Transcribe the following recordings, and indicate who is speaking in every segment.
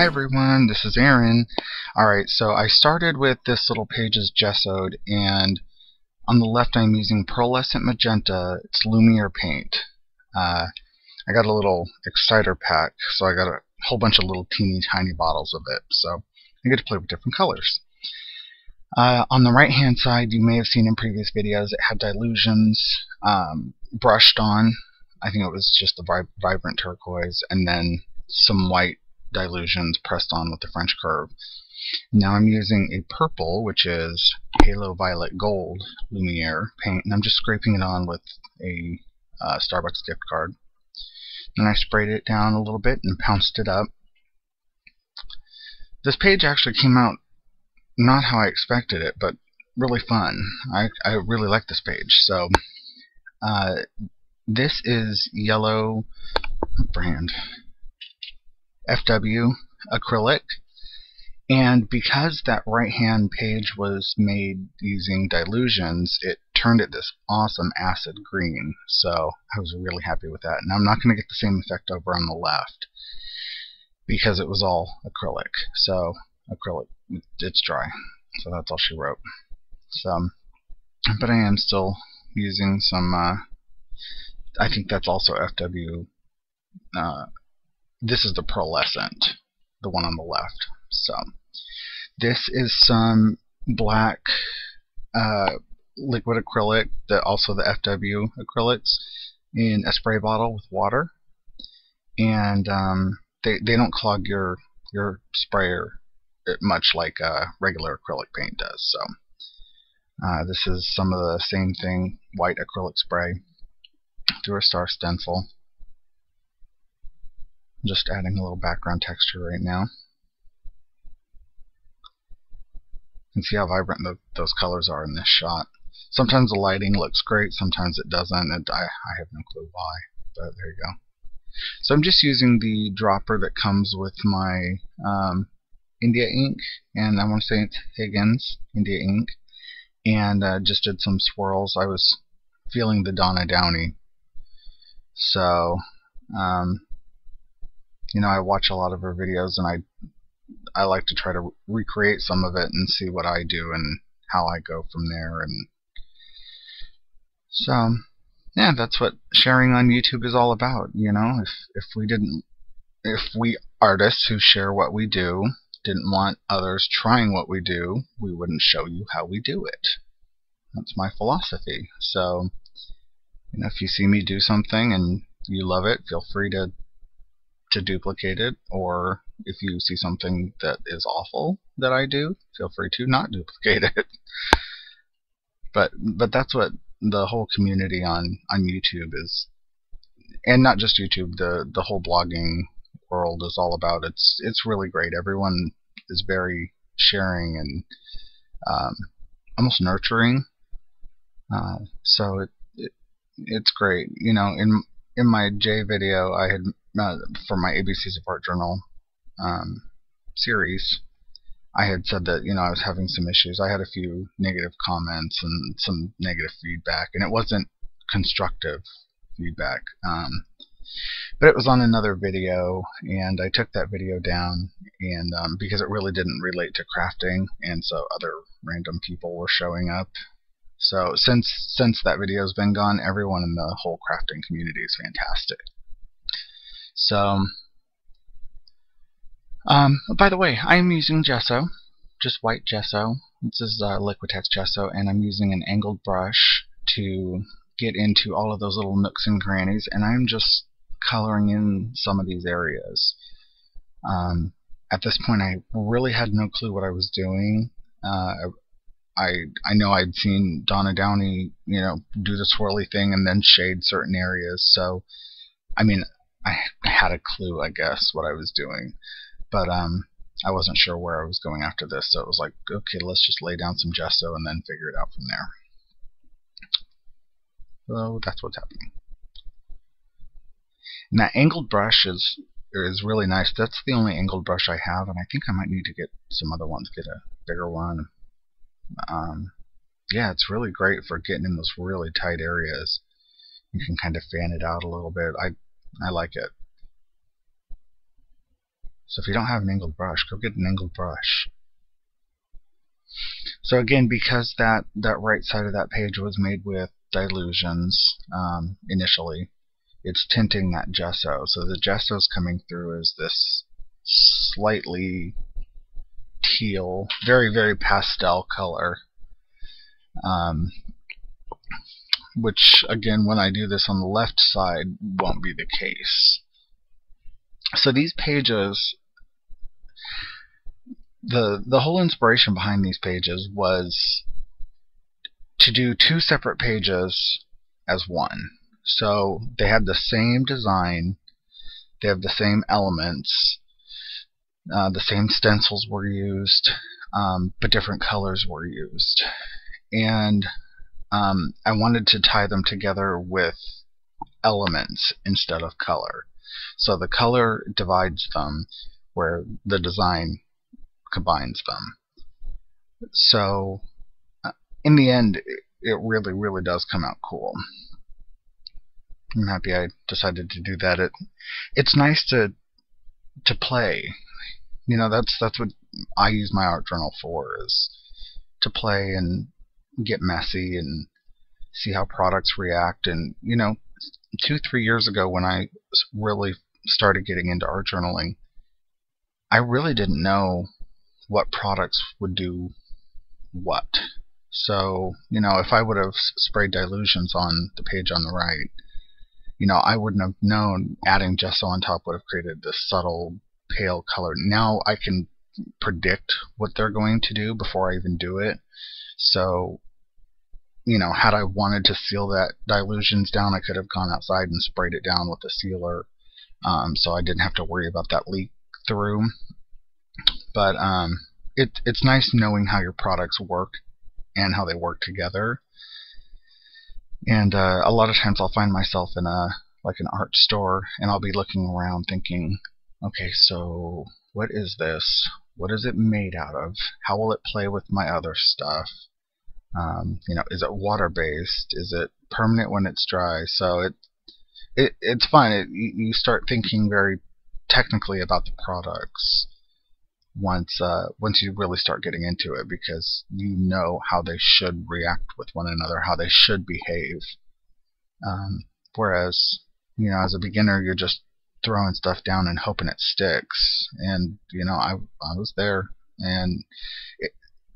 Speaker 1: Hi everyone, this is Aaron. Alright, so I started with this little page as gessoed, and on the left I'm using pearlescent magenta. It's Lumiere paint. I got a little exciter pack, so I got a whole bunch of little teeny tiny bottles of it, so I get to play with different colors. On the right hand side, you may have seen in previous videos, it had dilutions brushed on. I think it was just the vibrant turquoise, and then some white dilutions pressed on with the French curve. Now I'm using a purple, which is Halo Violet Gold Lumiere paint, and I'm just scraping it on with a Starbucks gift card. Then I sprayed it down a little bit and pounced it up. This page actually came out not how I expected it, but really fun. I really like this page. So this is yellow brand FW acrylic, and because that right hand page was made using dilutions, it turned it this awesome acid green, so I was really happy with that. Now I'm not going to get the same effect over on the left because it was all acrylic. So acrylic, it's dry, so that's all she wrote. So, but I am still using some I think that's also FW. This is the pearlescent, the one on the left. So this is some black liquid acrylic, also the FW acrylics, in a spray bottle with water, and they don't clog your sprayer much like regular acrylic paint does. So this is some of the same thing, white acrylic spray through a star stencil. Just adding a little background texture right now. You can see how vibrant those colors are in this shot. Sometimes the lighting looks great, sometimes it doesn't, and I have no clue why, but there you go. So I'm just using the dropper that comes with my India ink, and I want to say it's Higgins India ink, and just did some swirls. I was feeling the Donna Downey. So you know, I watch a lot of her videos, and I like to try to recreate some of it and see what I do and how I go from there. And so yeah, that's what sharing on YouTube is all about. You know, if we artists who share what we do didn't want others trying what we do, we wouldn't show you how we do it. That's my philosophy. So, you know, if you see me do something and you love it, feel free to duplicate it, or if you see something that is awful that I do, feel free to not duplicate it. But that's what the whole community on YouTube is, and not just YouTube, the whole blogging world is all about. It's really great. Everyone is very sharing and almost nurturing. So it's great. You know, in my J video, I had for my ABCs of Art Journal series, I had said that, you know, I was having some issues. I had a few negative comments and some negative feedback, and it wasn't constructive feedback. But it was on another video, and I took that video down, and because it really didn't relate to crafting, and so other random people were showing up. So since that video's been gone, everyone in the whole crafting community is fantastic. So, by the way, I am using gesso, just white gesso. This is Liquitex gesso, and I'm using an angled brush to get into all of those little nooks and crannies, and I'm just coloring in some of these areas. At this point, I really had no clue what I was doing. I know I'd seen Donna Downey, you know, do the swirly thing and then shade certain areas, so I mean, I had a clue, I guess, what I was doing, but I wasn't sure where I was going after this, so it was like, okay, let's just lay down some gesso and then figure it out from there. So that's what's happening. And that angled brush is really nice. That's the only angled brush I have, and I think I might need to get some other ones, get a bigger one. Yeah, it's really great for getting in those really tight areas. You can kind of fan it out a little bit. I like it. So if you don't have an angled brush, go get an angled brush. So again, because that right side of that page was made with dilutions initially, it's tinting that gesso. So the gesso is coming through as this slightly teal, very, very pastel color. Which, again, when I do this on the left side, won't be the case. So these pages, the whole inspiration behind these pages was to do 2 separate pages as one. So they had the same design, they have the same elements, the same stencils were used, but different colors were used. And I wanted to tie them together with elements instead of color. So the color divides them, where the design combines them. So in the end, it really, really does come out cool. I'm happy I decided to do that. It's nice to play. You know, that's what I use my art journal for, is to play and get messy and see how products react. And, you know, 2-3 years ago, when I really started getting into art journaling, I really didn't know what products would do what. So, you know, if I would have sprayed dilutions on the page on the right, you know, I wouldn't have known adding gesso on top would have created this subtle pale color. Now I can predict what they're going to do before I even do it. So, you know, had I wanted to seal that dilutions down, I could have gone outside and sprayed it down with a sealer, so I didn't have to worry about that leak through. But it's nice knowing how your products work and how they work together. And a lot of times I'll find myself in like an art store, and I'll be looking around thinking, okay, so what is this? What is it made out of? How will it play with my other stuff? You know, is it water-based? Is it permanent when it's dry? So it's fun. You start thinking very technically about the products once you really start getting into it, because you know how they should react with one another, how they should behave. Whereas, you know, as a beginner, you're just throwing stuff down and hoping it sticks. And, you know, I was there, and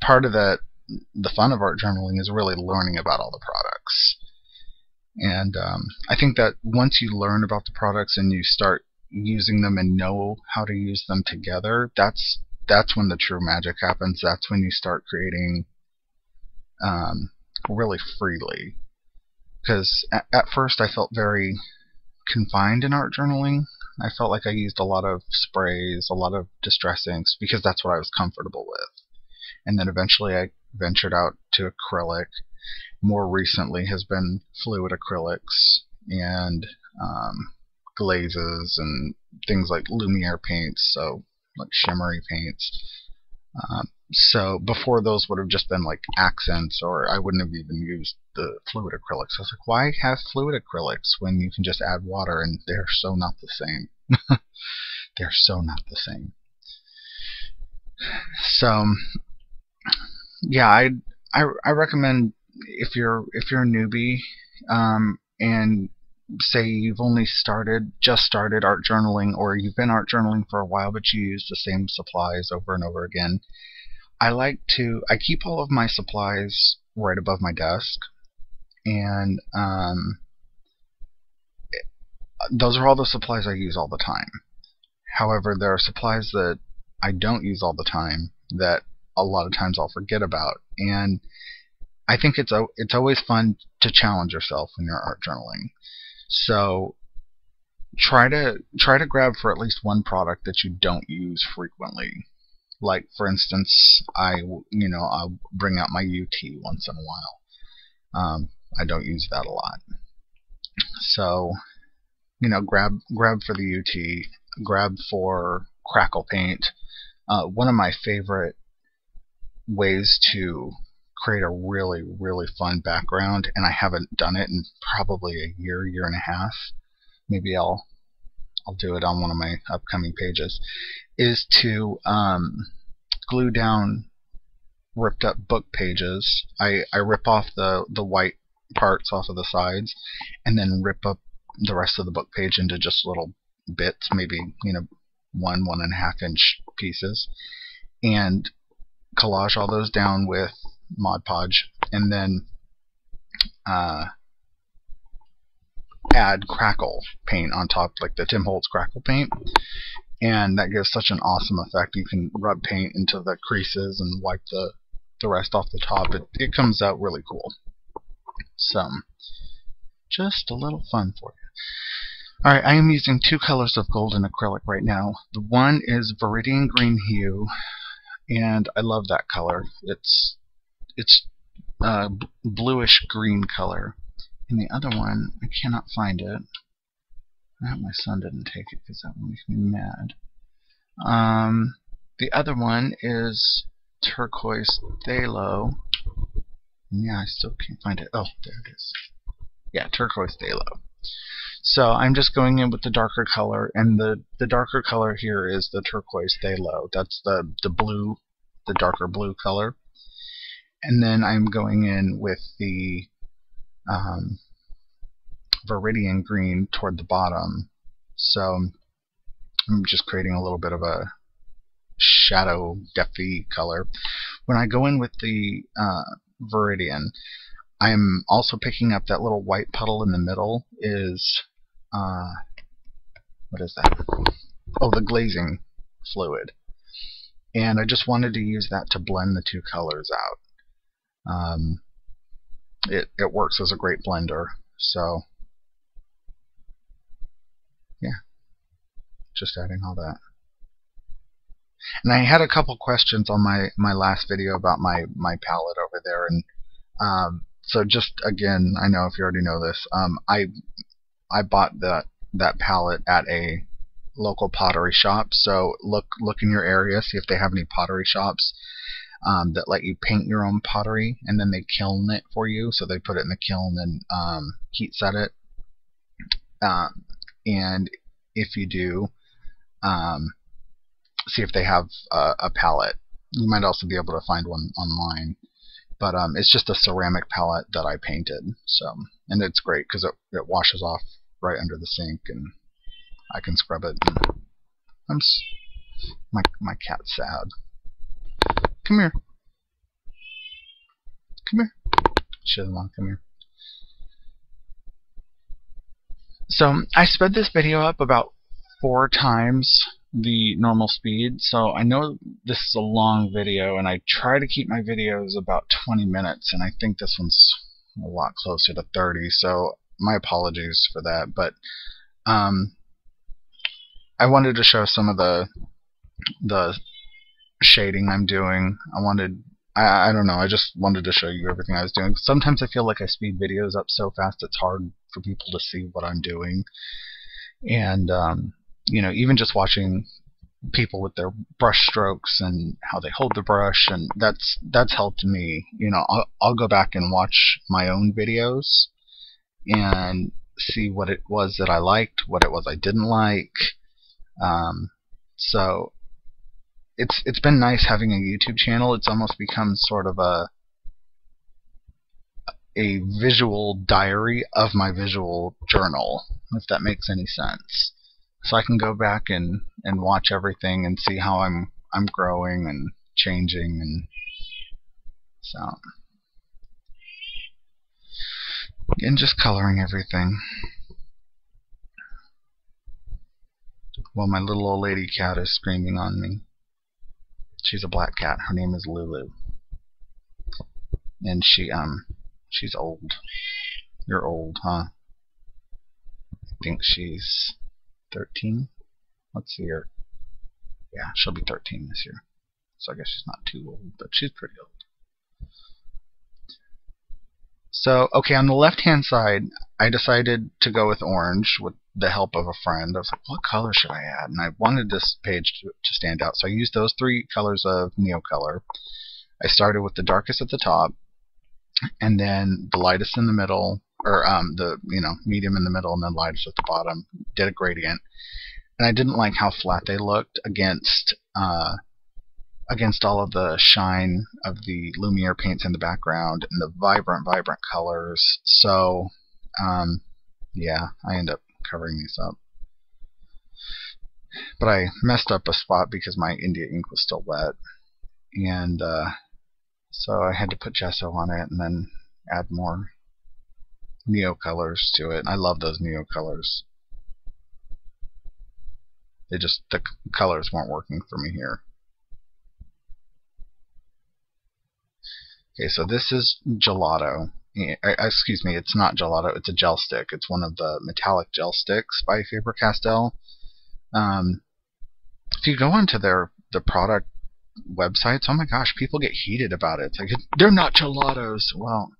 Speaker 1: part of that, the fun of art journaling, is really learning about all the products. And I think that once you learn about the products and you start using them and know how to use them together, that's when the true magic happens. That's when you start creating really freely. Because at first I felt very confined in art journaling. I felt like I used a lot of sprays, a lot of distress inks, because that's what I was comfortable with. And then eventually I ventured out to acrylic. More recently has been fluid acrylics and glazes and things like Lumiere paints, so like shimmery paints. So before, those would have just been like accents, or I wouldn't have even used the fluid acrylics. I was like, why have fluid acrylics when you can just add water? And they're so not the same. They're so not the same. So yeah, I recommend, if you're a newbie, and say you've only just started art journaling, or you've been art journaling for a while but you use the same supplies over and over again, I keep all of my supplies right above my desk, and those are all the supplies I use all the time. However, there are supplies that I don't use all the time that a lot of times I'll forget about, and I think it's always fun to challenge yourself when you're art journaling. So try to grab for at least one product that you don't use frequently. Like, for instance, I'll bring out my UT once in a while. I don't use that a lot. So, you know, grab for the UT, grab for crackle paint. One of my favorite ways to create a really, really fun background, and I haven't done it in probably a year and a half. Maybe I'll do it on one of my upcoming pages. is to glue down ripped up book pages. I rip off the white parts off of the sides and then rip up the rest of the book page into just little bits, maybe 1.5 inch pieces, and collage all those down with Mod Podge, and then add crackle paint on top, like the Tim Holtz crackle paint, and that gives such an awesome effect. You can rub paint into the creases and wipe the rest off the top. It comes out really cool. So, just a little fun for you. Alright, I am using 2 colors of golden acrylic right now. The one is Viridian Green Hue, and I love that color. It's bluish green color. And the other one, I cannot find it. I hope my son didn't take it because that would make me mad. The other one is Turquoise Phthalo. Yeah, I still can't find it. Oh, there it is. Yeah, Turquoise Phthalo. So I'm just going in with the darker color, and the darker color here is the Turquoise Phthalo. That's the blue, the darker blue color. And then I'm going in with the Viridian Green toward the bottom. So I'm just creating a little bit of a shadow deafy color. When I go in with the Viridian, I'm also picking up that little white puddle in the middle is what is that? Oh, the glazing fluid. And I just wanted to use that to blend the 2 colors out. It works as a great blender. So yeah, just adding all that. And I had a couple questions on my last video about my palette over there, and so just again, I know if you already know this, I bought that palette at a local pottery shop. So look in your area, see if they have any pottery shops that let you paint your own pottery, and then they kiln it for you. So they put it in the kiln and heat set it. And if you do, see if they have a palette. You might also be able to find one online. But it's just a ceramic palette that I painted. So, and it's great because it washes off right under the sink, and I can scrub it. And my cat's sad. Come here. Come here. She doesn't want to come here. So I sped this video up about 4 times the normal speed. So I know this is a long video, and I try to keep my videos about 20 minutes, and I think this one's a lot closer to 30. So my apologies for that. But I wanted to show some of the shading I'm doing. I don't know, I just wanted to show you everything I was doing. Sometimes I feel like I speed videos up so fast it's hard for people to see what I'm doing. And even just watching people with their brush strokes and how they hold the brush, and that's helped me. I'll go back and watch my own videos and see what it was that I liked, what it was I didn't like. So it's been nice having a YouTube channel. It's almost become sort of a visual diary of my visual journal, if that makes any sense. So I can go back and watch everything and see how I'm growing and changing, and so and just coloring everything. Well, my little old lady cat is screaming on me. She's a black cat. Her name is Lulu, and she's old. You're old, huh? I think she's 13. Let's see her. Yeah, she'll be 13 this year. So I guess she's not too old, but she's pretty old. So, okay, on the left-hand side, I decided to go with orange with the help of a friend. I was like, what color should I add? And I wanted this page to stand out. So I used those 3 colors of Neocolor. I started with the darkest at the top, and then the lightest in the middle, or the medium in the middle, and then lightest at the bottom. Did a gradient. and I didn't like how flat they looked against all of the shine of the Lumiere paints in the background and the vibrant colors. So yeah, I end up covering these up. But I messed up a spot because my India ink was still wet, and so I had to put gesso on it and then add more neo colors to it. I love those neo colors. The colors weren't working for me here. Okay, so this is gelato. Excuse me, it's not gelato, it's a gel stick. It's one of the metallic gel sticks by Faber-Castell. If you go onto the product websites, oh my gosh, people get heated about it. It's like, they're not gelatos. Well,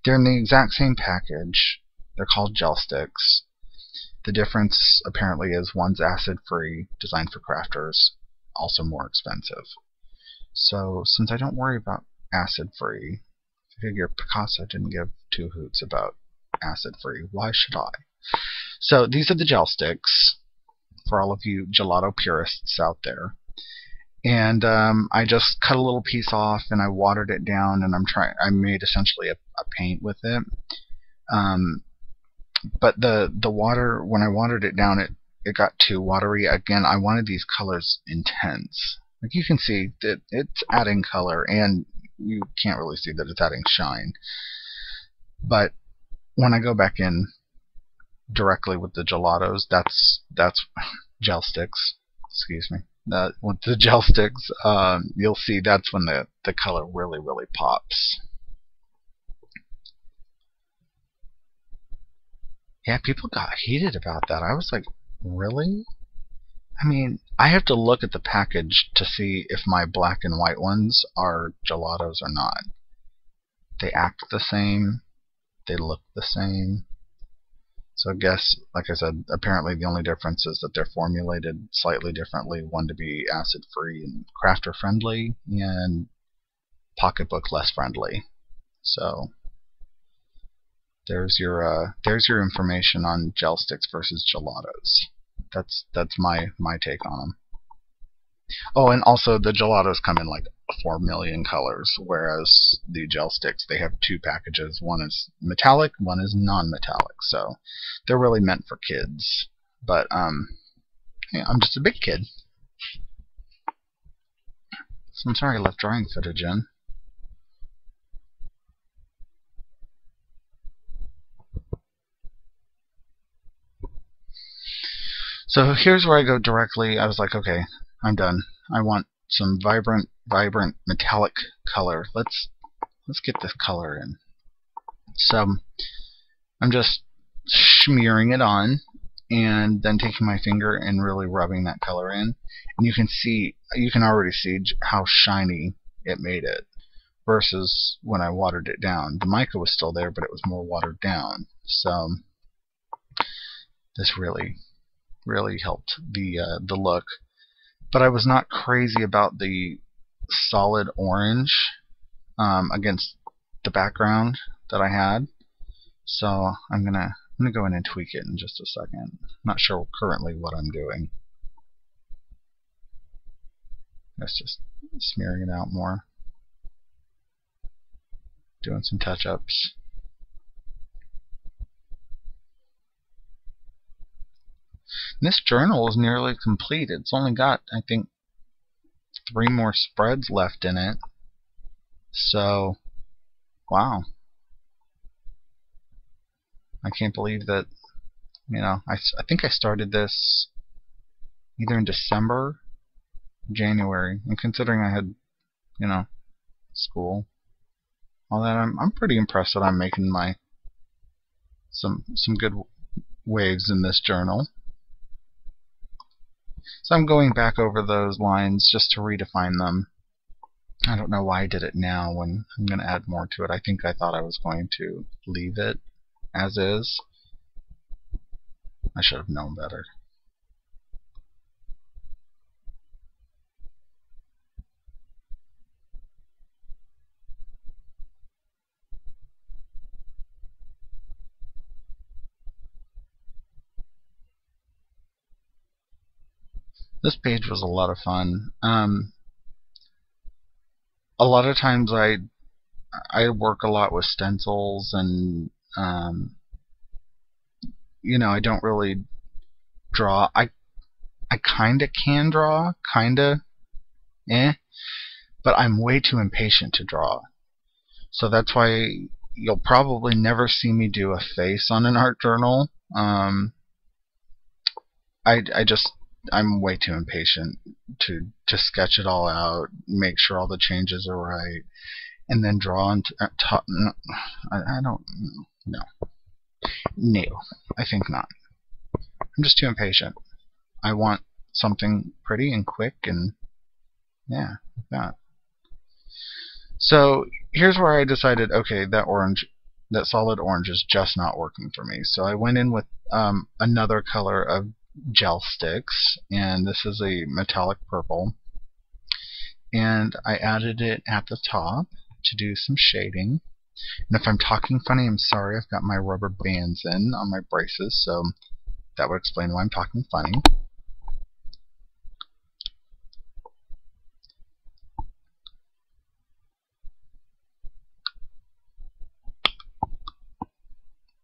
Speaker 1: they're in the exact same package. They're called gel sticks. The difference apparently is one's acid-free, designed for crafters, also more expensive. So since I don't worry about acid-free, I figure Picasso didn't give two hoots about acid-free. Why should I? So these are the gel sticks for all of you gelato purists out there. And I just cut a little piece off and I watered it down, and I made essentially a paint with it. But the water, when I watered it down, it got too watery. Again, I wanted these colors intense. Like you can see that it's adding color, and you can't really see that it's adding shine. But when I go back in directly with the gelatos, that's gel sticks. Excuse me. With the gel sticks, you'll see that's when the color really pops. Yeah, people got heated about that. I was like, really? I mean, I have to look at the package to see if my black and white ones are gelatos or not. They act the same. They look the same. So I guess, like I said, apparently the only difference is that they're formulated slightly differently. One to be acid-free and crafter-friendly, and pocketbook less friendly. So there's your information on gel sticks versus gelatos. That's my take on them. Oh, and also the gelatos come in like 4 million colors, whereas the gel sticks, they have two packages. One is metallic, one is non-metallic. So they're really meant for kids. But yeah, I'm just a big kid. So I'm sorry I left drawing footage in. So here's where I go directly. I was like, okay, I'm done. I want some vibrant metallic color. Let's get this color in. So I'm just smearing it on, and then taking my finger and really rubbing that color in. And you can already see how shiny it made it versus when I watered it down. The mica was still there, but it was more watered down. So this really helped the look. But I was not crazy about the solid orange against the background that I had. So I'm gonna go in and tweak it in just a second. I'm not sure currently what I'm doing. That's just smearing it out more. Doing some touch-ups. This journal is nearly complete. It's only got, I think, 3 more spreads left in it. So, wow. I can't believe that, I think I started this either in December, January. And considering I had, school, all that, I'm pretty impressed that I'm making some good waves in this journal. So I'm going back over those lines just to redefine them. I don't know why I did it now when I'm going to add more to it. I thought I was going to leave it as is. I should have known better. This page was a lot of fun. A lot of times I work a lot with stencils, and I don't really draw. I kinda can draw, kinda, but I'm way too impatient to draw. So that's why you'll probably never see me do a face on an art journal. I'm way too impatient to sketch it all out, make sure all the changes are right, and then draw on top. No, I don't. No, no, I think not. I'm just too impatient. I want something pretty and quick, and yeah, like that. So here's where I decided, okay, that solid orange is just not working for me. So I went in with another color of gel sticks, and this is a metallic purple, and I added it at the top to do some shading. And if I'm talking funny, I'm sorry. I've got my rubber bands in on my braces, so that would explain why I'm talking funny.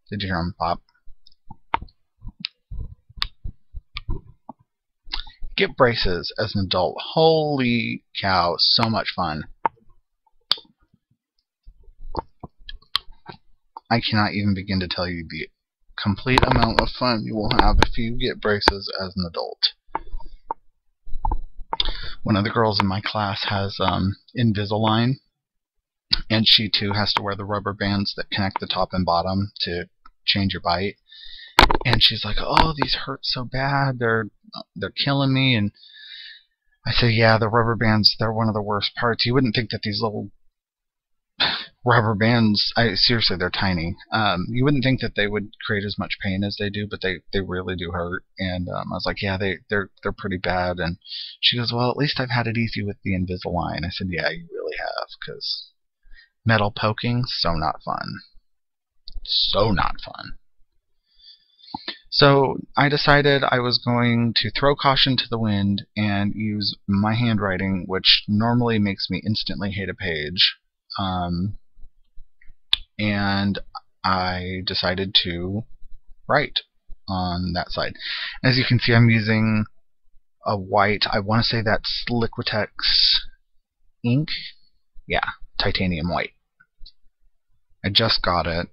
Speaker 1: Did you hear him pop? Get braces as an adult. Holy cow, so much fun. I cannot even begin to tell you the complete amount of fun you will have if you get braces as an adult. One of the girls in my class has Invisalign, and she too has to wear the rubber bands that connect the top and bottom to change your bite. And she's like, "Oh, these hurt so bad. They're killing me." And I said, "Yeah, the rubber bands, they're one of the worst parts. You wouldn't think that these little rubber bands, seriously, they're tiny. You wouldn't think that they would create as much pain as they do, but they really do hurt." And I was like, "Yeah, they're pretty bad." And she goes, "Well, at least I've had it easy with the Invisalign." I said, "Yeah, you really have, because metal poking, so not fun. So not fun." So I decided I was going to throw caution to the wind and use my handwriting, which normally makes me instantly hate a page. And I decided to write on that side. As you can see, I'm using a white, I want to say that's Liquitex ink. Yeah, titanium white. I just got it.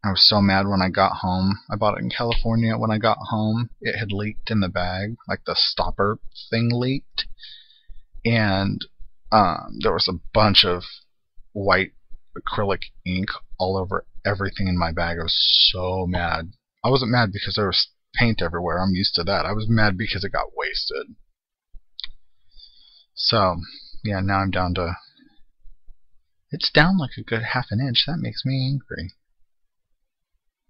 Speaker 1: I was so mad when I got home. I bought it in California. When I got home, it had leaked in the bag, like the stopper thing leaked. And there was a bunch of white acrylic ink all over everything in my bag. I was so mad. I wasn't mad because there was paint everywhere. I'm used to that. I was mad because it got wasted. So, yeah, now I'm down to... It's down like a good half an inch. That makes me angry.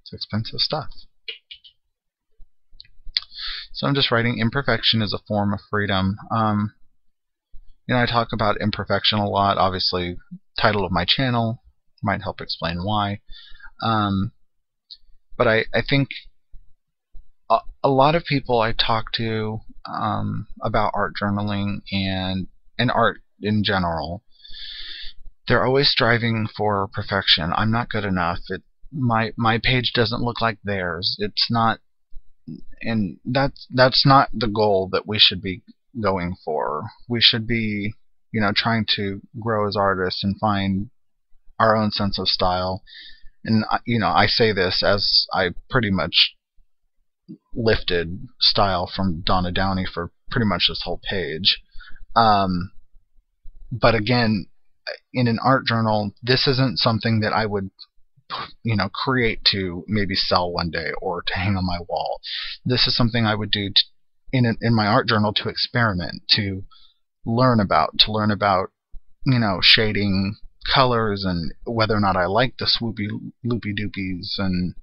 Speaker 1: It's expensive stuff. So I'm just writing, imperfection is a form of freedom. I talk about imperfection a lot. Obviously, title of my channel might help explain why. But I think a lot of people I talk to about art journaling and art in general, they're always striving for perfection. I'm not good enough. My page doesn't look like theirs. It's not, and that's not the goal that we should be going for. We should be, trying to grow as artists and find our own sense of style. And I say this as I pretty much lifted style from Donna Downey for pretty much this whole page. But again, in an art journal, this isn't something that I would create to maybe sell one day or to hang on my wall. This is something I would do in my art journal to experiment, to learn about, shading colors and whether or not I like the swoopy loopy doopies, and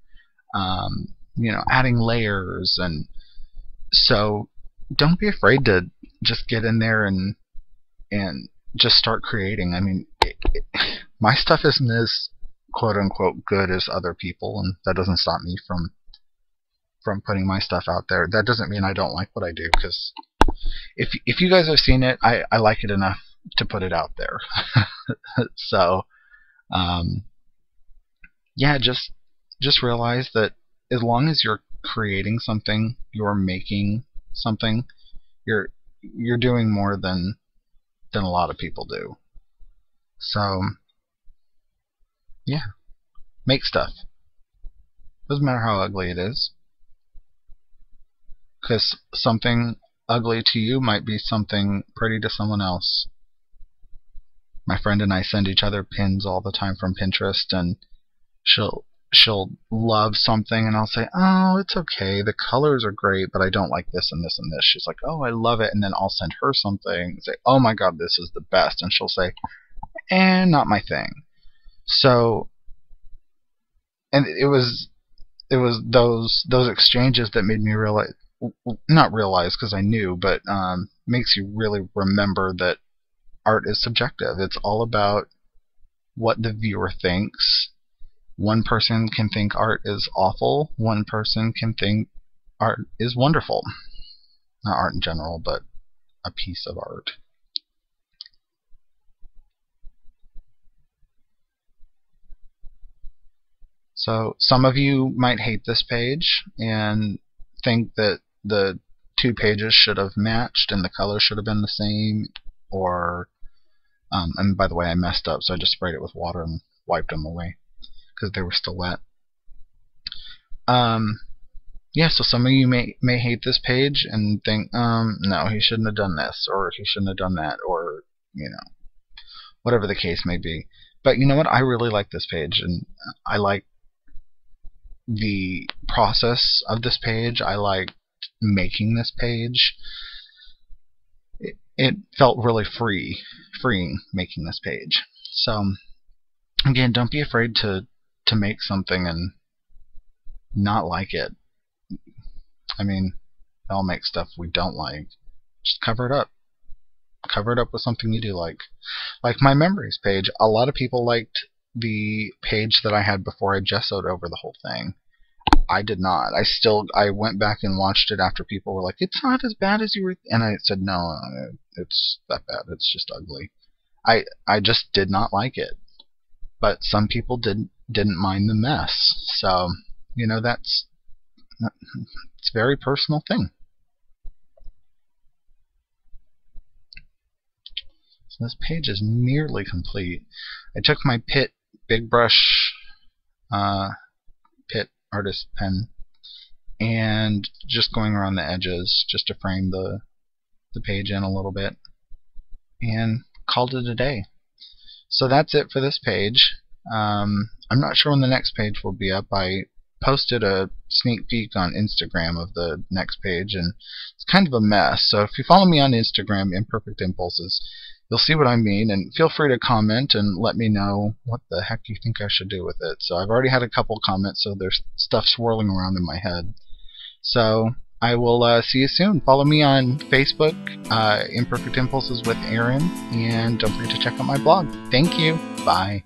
Speaker 1: adding layers. And so don't be afraid to just get in there and just start creating. I mean, my stuff isn't as quote-unquote good as other people, and that doesn't stop me from putting my stuff out there. That doesn't mean I don't like what I do, because if you guys have seen it, I like it enough to put it out there. So yeah, just realize that as long as you're creating something, you're making something, you're doing more than a lot of people do. So yeah, make stuff. Doesn't matter how ugly it is, because something ugly to you might be something pretty to someone else. My friend and I send each other pins all the time from Pinterest, and she'll love something, and I'll say, oh, it's okay, the colors are great, but I don't like this and this and this. She's like, oh, I love it. And then I'll send her something and say, oh my god, this is the best. And she'll say, not my thing. So, and it was those exchanges that made me realize, not realize because I knew, but makes you really remember that art is subjective. It's all about what the viewer thinks. One person can think art is awful. One person can think art is wonderful. Not art in general, but a piece of art. So some of you might hate this page and think that the 2 pages should have matched and the color should have been the same, or and by the way, I messed up, so I just sprayed it with water and wiped them away because they were still wet. Yeah, so some of you may hate this page and think, no, he shouldn't have done this, or he shouldn't have done that, or whatever the case may be. But you know what? I really like this page, and I like the process of this page. I liked making this page. It felt really freeing making this page. So again, don't be afraid to make something and not like it. I mean, we all make stuff we don't like. Just cover it up. Cover it up with something you do like. Like my memories page. A lot of people liked the page that I had before I gessoed over the whole thing. I did not. I went back and watched it after people were like, it's not as bad as you were, and I said, no, it's that bad. It's just ugly. I just did not like it. But some people didn't mind the mess. So, it's a very personal thing. So this page is nearly complete. I took my Pitt Big Brush Pitt artist pen and just going around the edges just to frame the page in a little bit, and called it a day. So that's it for this page. I'm not sure when the next page will be up. I posted a sneak peek on Instagram of the next page, and it's kind of a mess. So if you follow me on Instagram, Imperfect Impulses, you'll see what I mean, and feel free to comment and let me know what the heck you think I should do with it. So I've already had a couple comments, so there's stuff swirling around in my head. So I will see you soon. Follow me on Facebook, Imperfect Impulses with Aaron, and don't forget to check out my blog. Thank you. Bye.